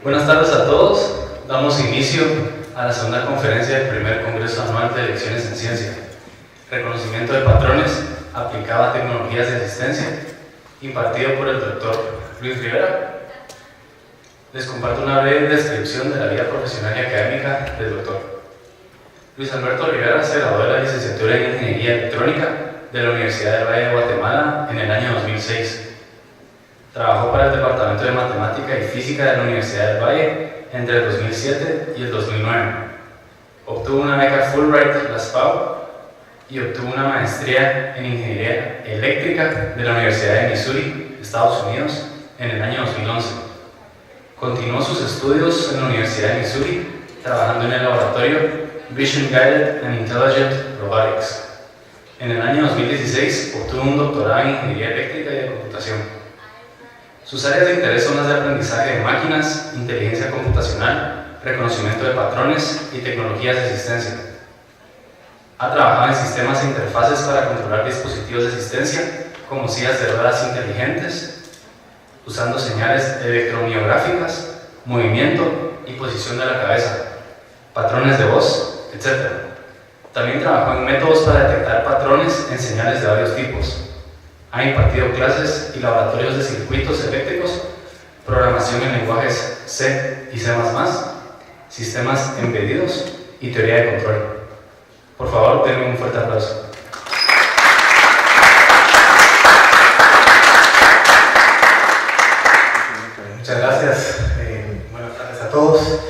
Buenas tardes a todos. Damos inicio a la segunda conferencia del primer Congreso Anual de Elecciones en Ciencia. Reconocimiento de patrones aplicado a tecnologías de asistencia, impartido por el Dr. Luis Rivera. Les comparto una breve descripción de la vida profesional y académica del Dr. Luis Alberto Rivera se graduó de la licenciatura en Ingeniería Electrónica de la Universidad del Valle de Guatemala en el año 2006. Trabajó para el Departamento de Matemática y Física de la Universidad del Valle entre el 2007 y el 2009. Obtuvo una beca Fulbright La SPAU y obtuvo una maestría en Ingeniería Eléctrica de la Universidad de Missouri, Estados Unidos, en el año 2011. Continuó sus estudios en la Universidad de Missouri, trabajando en el laboratorio Vision Guided and Intelligent Robotics. En el año 2016 obtuvo un doctorado en Ingeniería Eléctrica y de Computación. Sus áreas de interés son las de aprendizaje de máquinas, inteligencia computacional, reconocimiento de patrones y tecnologías de asistencia. Ha trabajado en sistemas e interfaces para controlar dispositivos de asistencia, como sillas de ruedas inteligentes, usando señales electromiográficas, movimiento y posición de la cabeza, patrones de voz, etc. También trabajó en métodos para detectar patrones en señales de varios tipos. Ha impartido clases y laboratorios de circuitos eléctricos, programación en lenguajes C y C++, sistemas embedidos y teoría de control. Por favor, denme un fuerte aplauso. Muchas gracias. Buenas tardes a todos.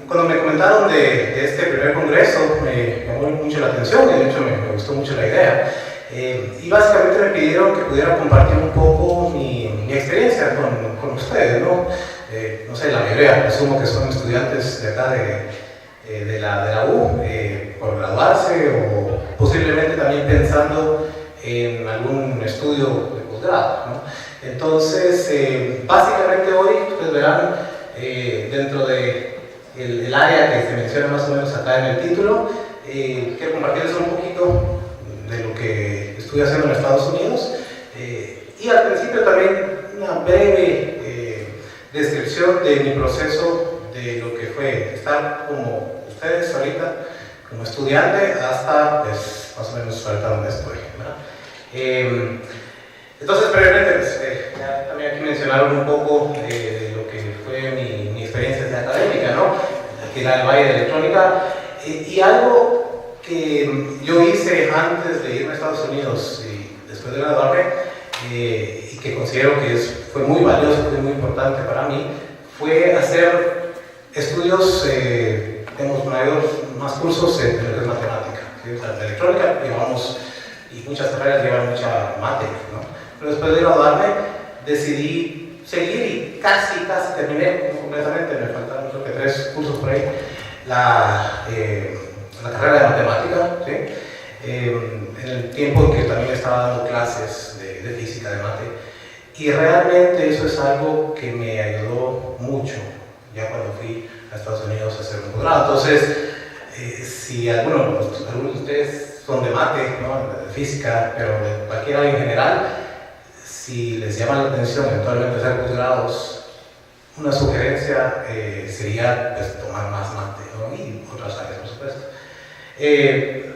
Cuando me comentaron de este primer congreso, me llamó mucho la atención y de hecho me gustó mucho la idea. Y básicamente me pidieron que pudiera compartir un poco mi experiencia con ustedes, ¿no? No sé, la mayoría presumo que son estudiantes de acá de la U, por graduarse o posiblemente también pensando en algún estudio de posgrado, ¿no? Entonces, básicamente hoy ustedes verán dentro del área que se menciona más o menos acá en el título, quiero compartirles un poquito de lo que estuve haciendo en Estados Unidos y al principio también una breve descripción de mi proceso de lo que fue estar como ustedes ahorita como estudiante hasta pues, más o menos ahorita donde estoy, ¿verdad? Entonces brevemente pues, ya también aquí mencionaron un poco de lo que fue mi experiencia académica, ¿no? Aquí en el Valle de Electrónica y algo que yo hice antes de irme a Estados Unidos y después de graduarme y que considero que fue muy valioso, fue muy importante para mí, fue hacer estudios, tenemos más cursos en lo que es matemática, ¿sí? O sea, de electrónica llevamos, y muchas carreras llevan mucha mate, ¿no? Pero después de graduarme decidí seguir y casi terminé completamente, me faltaron creo que 3 cursos por ahí, la carrera de matemática, ¿sí? En el tiempo en que también estaba dando clases de física, de mate, y realmente eso es algo que me ayudó mucho ya cuando fui a Estados Unidos a hacer un posgrado. Entonces, si algunos de ustedes son de mate, ¿no? De física, pero de cualquier área en general, si les llama la atención eventualmente hacer posgrados, una sugerencia sería pues, tomar más mate, ¿no? Y otras áreas, por supuesto.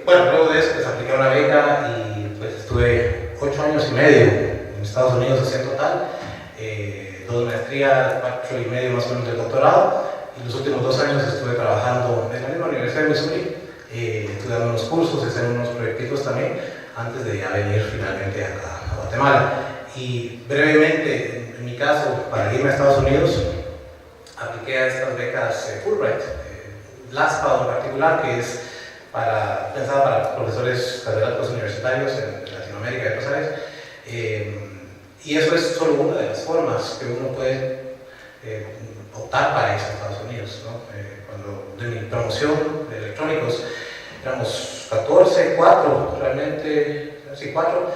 Bueno, luego de eso pues apliqué una beca y pues estuve 8 años y medio en Estados Unidos así en total, 2 maestrías, 4 y medio más o menos de doctorado, y los últimos 2 años estuve trabajando en la misma Universidad de Missouri, estudiando unos cursos, haciendo unos proyectitos también, antes de ya venir finalmente acá a Guatemala. Y brevemente, en mi caso, para irme a Estados Unidos, apliqué a estas becas Fulbright, La SPAU en particular, que es pensada para profesores catedráticos universitarios en Latinoamérica y otras áreas. Y eso es solo una de las formas que uno puede optar para irse a Estados Unidos, ¿no? Cuando de mi promoción de electrónicos éramos 14, 4 realmente, sí 4,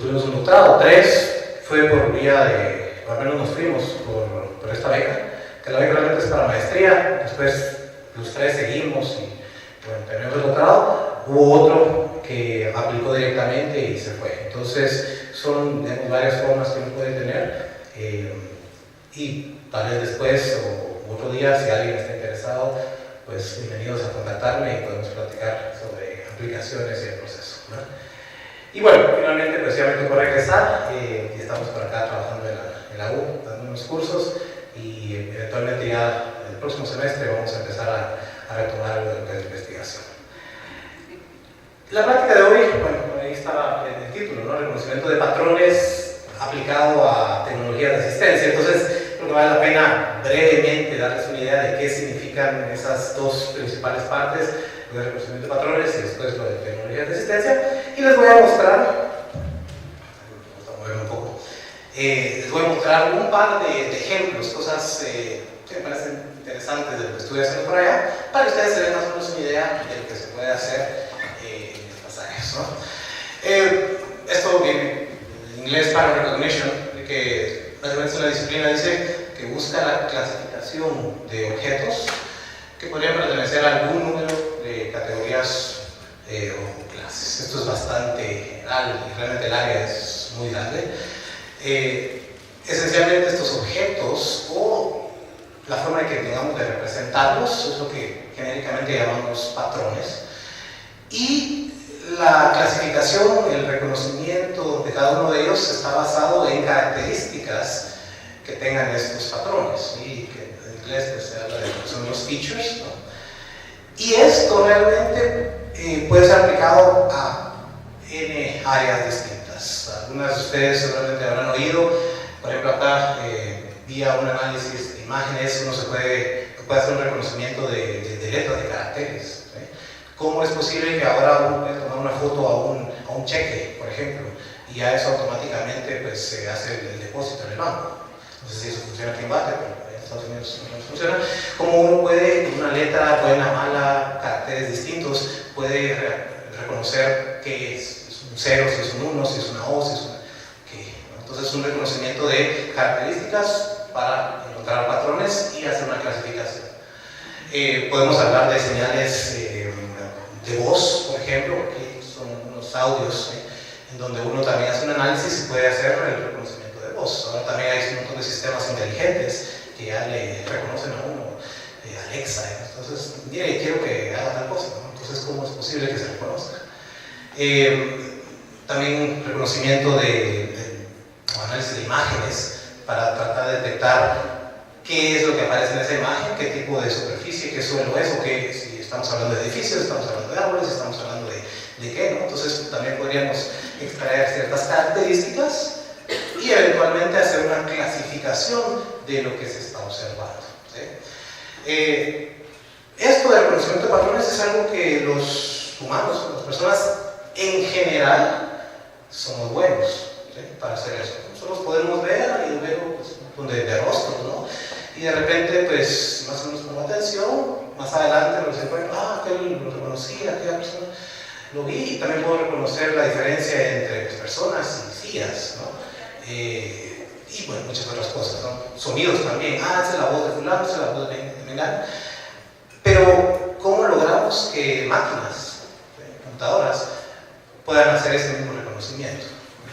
tuvimos un doctorado, 3 fue por vía de, o al menos nos fuimos por esta beca, que la beca realmente es para maestría, después los 3 seguimos y bueno, tenemos el doctorado, hubo otro que aplicó directamente y se fue. Entonces son varias formas que uno puede tener y tal vez después o otro día, si alguien está interesado, pues bienvenidos a contactarme y podemos platicar sobre aplicaciones y el proceso, ¿no? Y bueno, finalmente pues ya me tocó regresar y estamos por acá trabajando en la U, dando unos cursos y eventualmente ya el próximo semestre vamos a empezar a retomar algo de lo que es investigación. La práctica de hoy, bueno, ahí estaba el título, ¿no? Reconocimiento de patrones aplicado a tecnologías de asistencia. Entonces, creo que vale la pena brevemente darles una idea de qué significan esas dos principales partes, lo de reconocimiento de patrones y después lo de tecnologías de asistencia. Y les voy a mostrar, les voy a mostrar un par de ejemplos, cosas que me parecen interesantes de lo que estuve haciendo por allá, para que ustedes se den más o menos una idea de lo que se puede hacer en estas áreas, ¿no? Esto viene en inglés, Pattern Recognition, que básicamente es una disciplina que busca la clasificación de objetos que podrían pertenecer a algún número de categorías o clases. Esto es bastante general y realmente el área es muy grande. Esencialmente estos objetos o la forma en que tengamos de representarlos es lo que genéricamente llamamos patrones, y la clasificación, el reconocimiento de cada uno de ellos está basado en características que tengan estos patrones, y que en inglés pues, se habla de lo que son los features, ¿no? Y esto realmente puede ser aplicado a N áreas distintas. Algunas de ustedes seguramente habrán oído, por ejemplo acá vía un análisis de imágenes uno puede hacer un reconocimiento de letras, de caracteres, ¿sí? ¿Cómo es posible que ahora uno puede tomar una foto a un cheque, por ejemplo, y ya eso automáticamente pues, se hace el depósito en el banco? No sé si eso funciona aquí en Bate, pero en Estados Unidos no funciona. ¿Cómo uno puede, con una letra buena, mala, caracteres distintos, puede reconocer qué es un 0, si es un 1, si es una O, si es una qué, ¿no? Entonces es un reconocimiento de características para encontrar patrones y hacer una clasificación. Podemos hablar de señales de voz, por ejemplo, aquí son unos audios en donde uno también hace un análisis y puede hacer el reconocimiento de voz. Ahora también hay un montón de sistemas inteligentes que ya le reconocen a uno, Alexa, entonces, mire, quiero que haga tal cosa, ¿no? Entonces, ¿cómo es posible que se reconozca? También reconocimiento o análisis de imágenes para tratar de detectar qué es lo que aparece en esa imagen, qué tipo de superficie, qué suelo es, o qué, si estamos hablando de edificios, estamos hablando de árboles, estamos hablando de qué, ¿no? Entonces también podríamos extraer ciertas características y eventualmente hacer una clasificación de lo que se está observando, ¿sí? Esto de reconocimiento de patrones es algo que los humanos, las personas en general, somos buenos, ¿sí? Para hacer eso. Nosotros podemos ver y luego pues, un montón de rostros, ¿no? Y de repente, pues, más o menos pongo atención, más adelante nos encuentro, aquel lo reconocí, aquella persona lo vi, y también puedo reconocer la diferencia entre pues, personas y sillas, ¿no? Y bueno, muchas otras cosas, ¿no? Sonidos también, esa es la voz de fulano, esa es la voz de mengano. Pero, ¿cómo logramos que máquinas, computadoras, puedan hacer este mismo reconocimiento?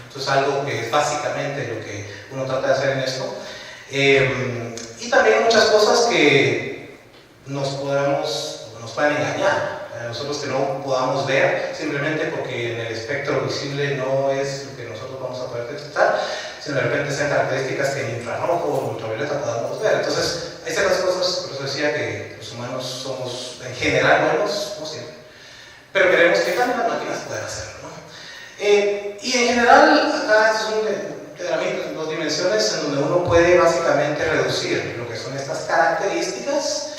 Esto es algo que es básicamente lo que uno trata de hacer en esto. Y también muchas cosas que nos pueden engañar. Nosotros que no podamos ver simplemente porque en el espectro visible no es lo que nosotros vamos a poder detectar, sino de repente sean características que en infrarrojo o ultravioleta podamos ver. Entonces, hay ciertas cosas, por eso decía que los humanos somos en general buenos, no siempre, pero queremos que también las máquinas puedan hacerlo, ¿no? Y en general, acá es un pedramento en 2 dimensiones en donde uno puede básicamente reducir lo que son estas características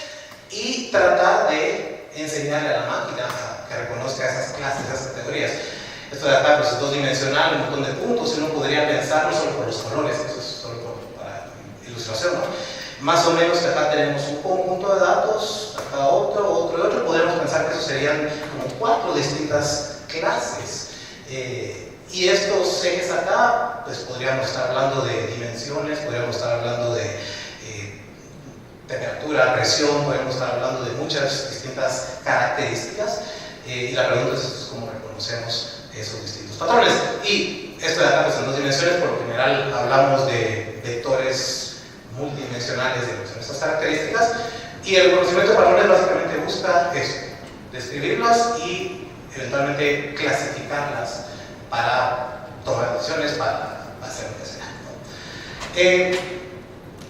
y tratar de enseñarle a la máquina que reconozca esas clases, esas categorías. Esto de acá pues, es 2-dimensional, un montón de puntos, y uno podría pensar no solo por los colores, eso es solo para ilustración, ¿no? Más o menos que acá tenemos un conjunto de datos, acá otro, podríamos pensar que eso serían como 4 distintas clases. Y estos ejes acá, pues podríamos estar hablando de dimensiones, podríamos estar hablando de temperatura, presión, podríamos estar hablando de muchas distintas características, y la pregunta es cómo reconocemos esos distintos patrones. Y esto de acá pues en 2 dimensiones, por lo general hablamos de vectores multidimensionales de estas características, y el conocimiento de patrones básicamente busca eso, describirlas y eventualmente clasificarlas para tomar decisiones, para hacer lo que sea, ¿no?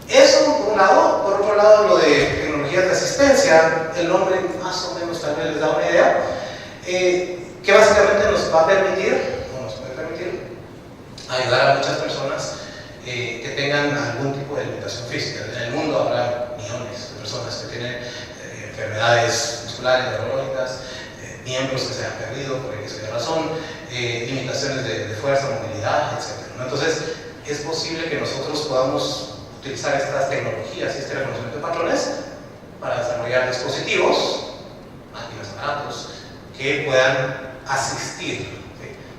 Eso por un lado. Por otro lado, lo de tecnologías de asistencia, el nombre más o menos tal vez les da una idea, que básicamente nos va a permitir, o nos puede permitir, ayudar a muchas personas que tengan algún tipo de limitación física. En el mundo habrá millones de personas que tienen enfermedades musculares, neurológicas, miembros que se han perdido por X razón, limitaciones de fuerza, movilidad, etc., ¿no? Entonces, es posible que nosotros podamos utilizar estas tecnologías y este reconocimiento de patrones para desarrollar dispositivos, máquinas, aparatos, que puedan asistir.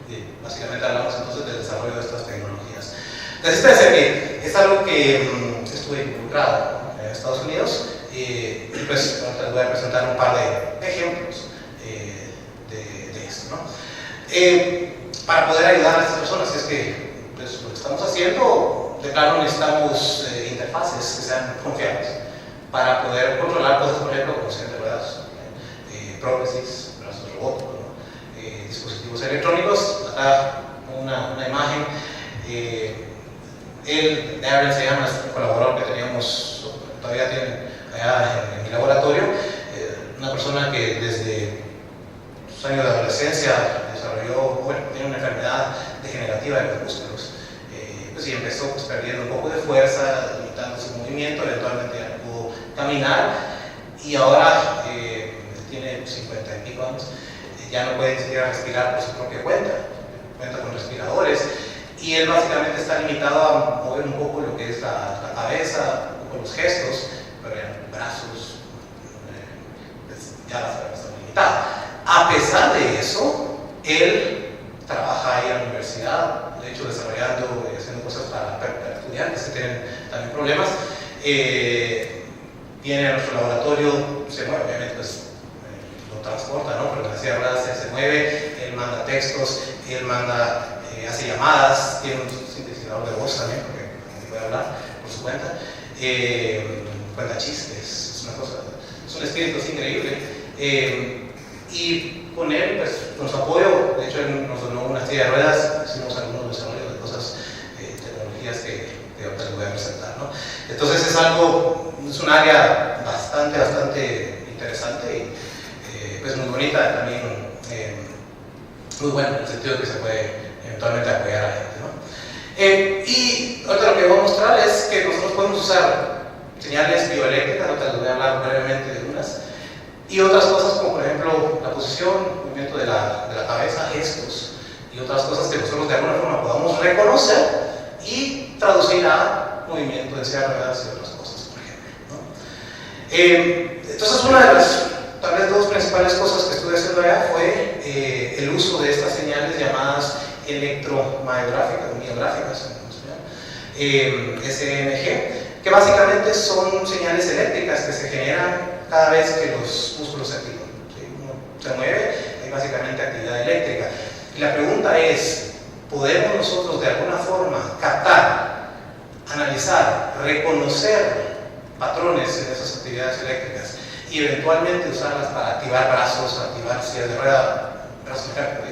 ¿Sí? Básicamente hablamos entonces del desarrollo de estas tecnologías. La asistencia, que es algo que estuve involucrado en Estados Unidos, y pues les voy a presentar un par de ejemplos de esto, ¿no? Para poder ayudar a estas personas, es que pues, lo que estamos haciendo, de claro, necesitamos interfaces que sean confiables para poder controlar cosas, por ejemplo, como silla de ruedas, prótesis, brazos robóticos, ¿no? Dispositivos electrónicos. Acá una imagen. Darren se llama, es un colaborador que teníamos, todavía tiene allá en mi laboratorio, una persona que desde sus años de adolescencia desarrolló, bueno, tiene una enfermedad degenerativa de los músculos, pues, y empezó pues, perdiendo un poco de fuerza, limitando su movimiento, eventualmente ya no pudo caminar, y ahora tiene 50 y pico años, ya no puede ni siquiera respirar por su propia cuenta con respiradores, y él básicamente está limitado a mover un poco lo que es la cabeza, un poco los gestos, pero en brazos pues, ya está limitado. A pesar de eso, él trabaja ahí en la universidad, de hecho desarrollando y haciendo cosas para estudiantes que tienen también problemas. Viene a nuestro laboratorio, se mueve, obviamente pues, lo transporta, ¿no? Pero la silla de ruedas se mueve, él manda textos, él manda, hace llamadas, tiene un sintetizador de voz también, porque puede hablar por su cuenta, cuenta chistes, es una cosa, es un espíritu increíble. Y con él, pues, con su apoyo, de hecho él nos donó una silla de ruedas, hicimos algunos desarrollos de cosas, tecnologías que ahorita les voy a presentar, ¿no? Entonces es un área bastante interesante y pues muy bonita, también muy buena en el sentido de que se puede eventualmente apoyar a la gente, ¿no? Y ahorita lo que voy a mostrar es que nosotros podemos usar señales bioeléctricas, ahorita les voy a hablar brevemente de unas, y otras cosas como por ejemplo la posición, movimiento de la cabeza, gestos y otras cosas que nosotros de alguna forma podamos reconocer y traducir a movimiento de silla de ruedas y otras cosas, por ejemplo, ¿no? Entonces una de las tal vez dos principales cosas que estuve haciendo allá fue el uso de estas señales llamadas electromiográficas, SMG, que básicamente son señales eléctricas que se generan cada vez que los músculos se activan. ¿Sí? Uno se mueve, hay básicamente actividad eléctrica. Y la pregunta es, ¿podemos nosotros de alguna forma captar, analizar, reconocer patrones en esas actividades eléctricas y eventualmente usarlas para activar brazos, activar sillas de rueda, brazos mecánicos,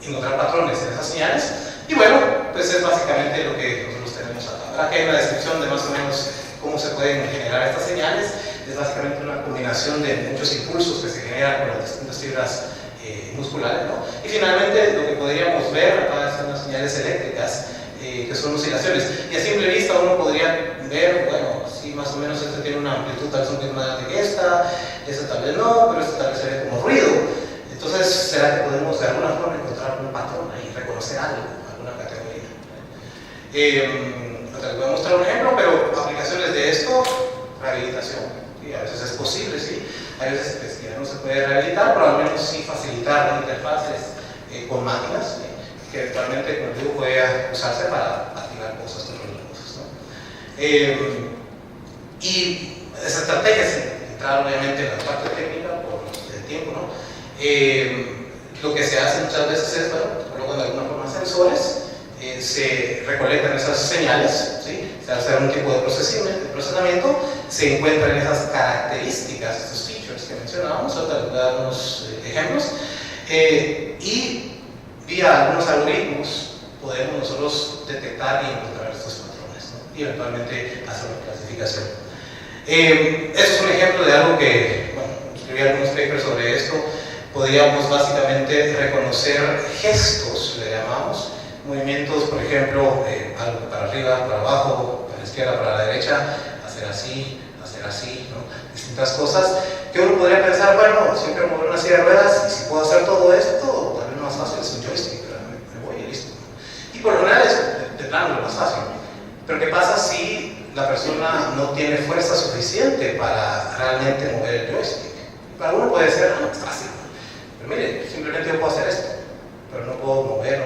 encontrar patrones en esas señales? Y bueno, pues es básicamente lo que nosotros tenemos acá. Aquí hay una descripción de más o menos cómo se pueden generar estas señales. Es básicamente una combinación de muchos impulsos que se generan con las distintas fibras musculares, ¿no? Y finalmente lo que podríamos ver acá son las señales eléctricas, que son oscilaciones. Y a simple vista uno podría ver, bueno, sí, más o menos este tiene una amplitud tal vez un poquito más grande que esta tal vez no, pero esta tal vez se ve como ruido. Entonces, ¿será que podemos de alguna forma encontrar un patrón ahí, reconocer algo, alguna categoría? Les voy a mostrar un ejemplo, pero aplicaciones de esto, rehabilitación. ¿Sí? A veces es posible, sí. Hay veces pues, que no se puede rehabilitar, pero al menos sí facilitar interfaces con máquinas, ¿sí? Que eventualmente, como digo, puede usarse para activar cosas, controlar cosas, ¿no? Y esa estrategia es entrar obviamente en la parte técnica por el tiempo, ¿no? Lo que se hace muchas veces es, bueno, colocan de alguna forma sensores se recolectan esas señales, ¿sí? Se hace un tipo de procesamiento, se encuentran esas características, estos features que mencionábamos, ahorita les voy a dar unos ejemplos, y vía algunos algoritmos podemos nosotros detectar y encontrar estos patrones, ¿no? Y eventualmente hacer una clasificación. Eso es un ejemplo de algo que, bueno, escribí algunos papers sobre esto. Podríamos básicamente reconocer gestos, le llamamos, movimientos, por ejemplo, algo para arriba, para abajo, para la izquierda, para la derecha, hacer así, ¿no? Distintas cosas que uno podría pensar, bueno, siempre mover una silla de ruedas, y si puedo hacer todo esto, tal vez lo más fácil es un joystick, ¿verdad? Me voy y listo. Y por lo general es de plano lo más fácil. Pero ¿qué pasa si la persona no tiene fuerza suficiente para realmente mover el joystick? Para uno puede ser, es fácil. Pero mire, simplemente yo puedo hacer esto, pero no puedo moverlo.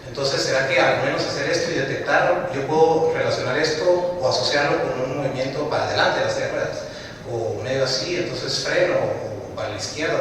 Entonces, ¿será que al menos hacer esto y detectarlo, yo puedo relacionar esto o asociarlo con un movimiento para adelante de las silla de ruedas? O medio así, entonces freno, o para la izquierda,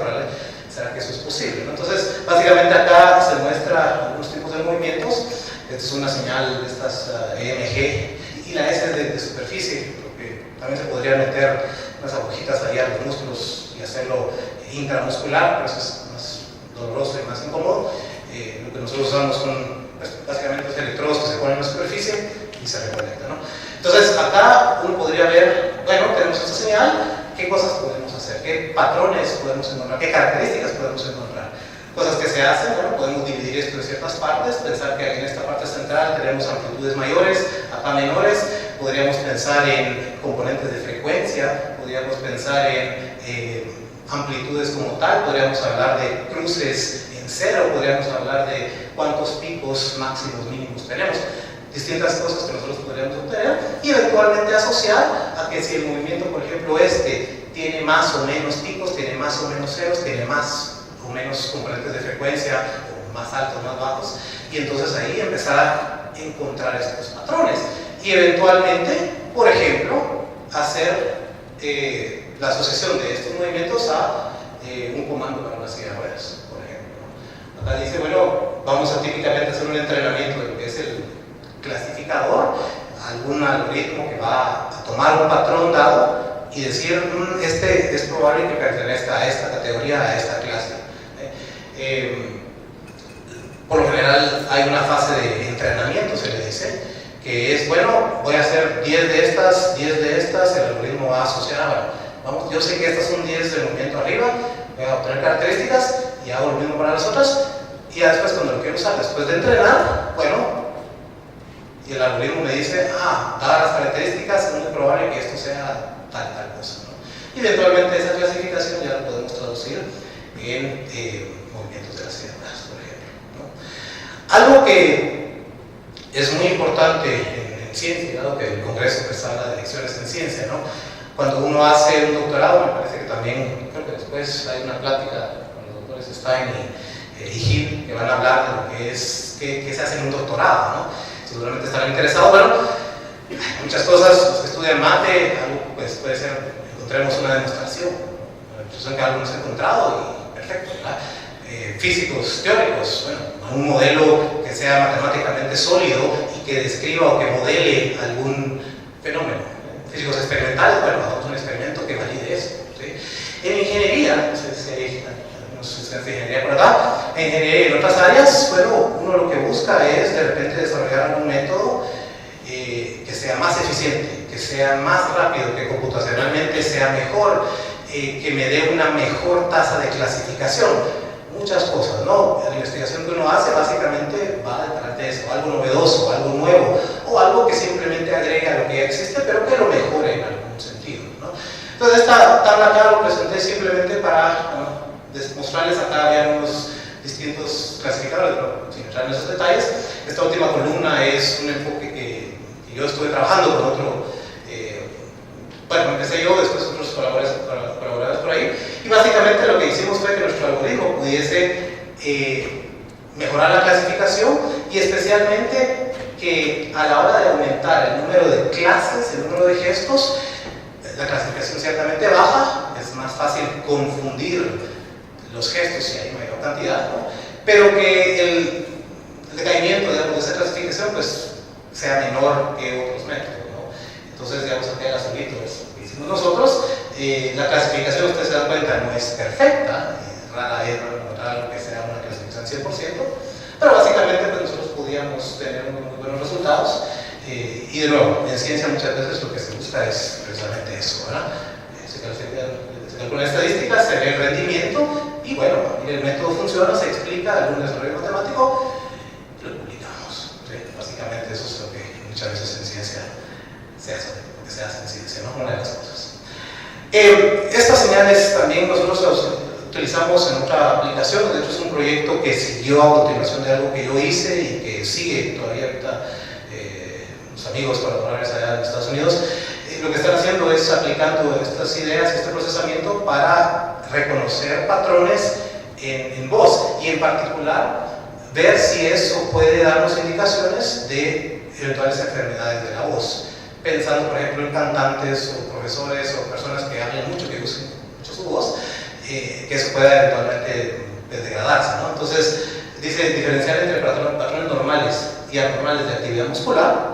¿será que eso es posible, ¿no? Entonces, básicamente acá se muestra algunos tipos de movimientos. Esta es una señal de estas EMG, y la S es de superficie, porque también se podría meter unas agujitas ahí a los músculos y hacerlo intramuscular, pero eso es más doloroso y más incómodo. Lo que nosotros usamos son pues, básicamente los electrodos que se ponen en la superficie y se recolectan, ¿no? Entonces acá uno podría ver, bueno, tenemos esta señal, qué cosas podemos hacer, qué patrones podemos encontrar, qué características podemos encontrar. Cosas que se hacen, bueno, podemos dividir esto en ciertas partes, pensar que en esta parte central tenemos amplitudes mayores, acá menores, podríamos pensar en componentes de frecuencia, podríamos pensar en amplitudes como tal, podríamos hablar de cruces en cero, podríamos hablar de cuántos picos máximos, mínimos tenemos, distintas cosas que nosotros podríamos obtener y eventualmente asociar a que si el movimiento, por ejemplo, tiene más o menos picos, tiene más o menos ceros, tiene más o menos componentes de frecuencia, o más altos, más bajos, y entonces ahí empezar a encontrar estos patrones y eventualmente, por ejemplo, hacer la asociación de estos movimientos a un comando para una silla de ruedas, por ejemplo. Acá dice, bueno, vamos a típicamente hacer un entrenamiento de lo que es el clasificador, algún algoritmo que va a tomar un patrón dado y decir, este es probable que pertenezca a esta categoría, a esta clase. Por lo general hay una fase de entrenamiento, se le dice, que es, bueno, voy a hacer 10 de estas, el algoritmo va a asociar, vamos, yo sé que estas son 10 de movimiento arriba, voy a obtener características y hago lo mismo para las otras, y ya después cuando lo quiero usar, después de entrenar, bueno, y el algoritmo me dice, dadas las características, es muy probable que esto sea tal cosa, ¿no? Y eventualmente esa clasificación ya lo podemos traducir en movimientos de las células, por ejemplo, ¿no? Algo que es muy importante en ciencia, dado que el Congreso pues habla de lecciones en ciencia, ¿no? Cuando uno hace un doctorado, me parece que también, creo que después hay una plática con los doctores Stein y Hill que van a hablar de lo que es, qué se hace en un doctorado, ¿no? Seguramente estarán interesados. Bueno, muchas cosas, los que estudian mate, algo pues puede ser, encontremos una demostración, que algo hemos encontrado y perfecto, ¿verdad? Físicos teóricos, bueno, un modelo que sea matemáticamente sólido y que describa o que modele algún fenómeno. Físicos experimentales, bueno, hagamos un experimento que valide eso, ¿sí? En ingeniería, no sé si hay algunos estudiantes de ingeniería por acá, en ingeniería y en otras áreas, bueno, uno lo que busca es de repente desarrollar algún método que sea más eficiente, que sea más rápido, que computacionalmente sea mejor, que me dé una mejor tasa de clasificación. Muchas cosas, ¿no? La investigación que uno hace básicamente va detrás de eso, algo novedoso, algo nuevo, o algo que simplemente agregue a lo que ya existe, pero que lo mejore en algún sentido, ¿no? Entonces esta tabla acá lo presenté simplemente para mostrarles acá había unos distintos clasificadores, pero sin entrar en esos detalles. Esta última columna es un enfoque que yo estuve trabajando con otro, bueno, empecé yo, después otros colaboradores por ahí, y básicamente lo que hicimos fue que nuestro algoritmo pudiese mejorar la clasificación y especialmente que a la hora de aumentar el número de clases, el número de gestos, la clasificación ciertamente baja, es más fácil confundir los gestos si hay mayor cantidad, ¿no? Pero que decaimiento, digamos, de esa clasificación, pues sea menor que otros métodos, ¿no? Entonces, digamos, aquí el azulito es lo que hicimos nosotros. La clasificación, ustedes se dan cuenta, no es perfecta, rara es encontrar algo que sea una clasificación 100%, pero básicamente pues, nosotros podíamos tener muy buenos resultados. Y de nuevo, en ciencia muchas veces lo que se busca es precisamente eso, ¿verdad? Se calcula estadística, se ve el rendimiento y bueno, el método funciona, se explica algún desarrollo matemático y lo publicamos. ¿Sí? Básicamente eso es lo que muchas veces en ciencia se hace, lo que se hace en ciencia, ¿no? Una de las cosas. Estas señales también nosotros las utilizamos en otra aplicación, de hecho es un proyecto que siguió a continuación de algo que yo hice y que sigue todavía ahorita. Amigos colaboradores allá en Estados Unidos, lo que están haciendo es aplicando estas ideas, este procesamiento para reconocer patrones en voz y en particular ver si eso puede darnos indicaciones de eventuales enfermedades de la voz, pensando por ejemplo en cantantes o profesores o personas que hablan mucho, que usen mucho su voz, que eso pueda eventualmente degradarse, ¿no? Entonces dice diferenciar entre patrones normales y anormales de actividad muscular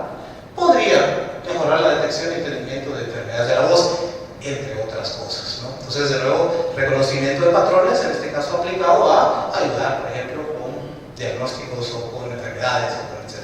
podría mejorar la detección y entendimiento de enfermedades de la voz, entre otras cosas, ¿no? Entonces, de nuevo, reconocimiento de patrones, en este caso aplicado a ayudar, por ejemplo, con diagnósticos o con enfermedades, o con etc.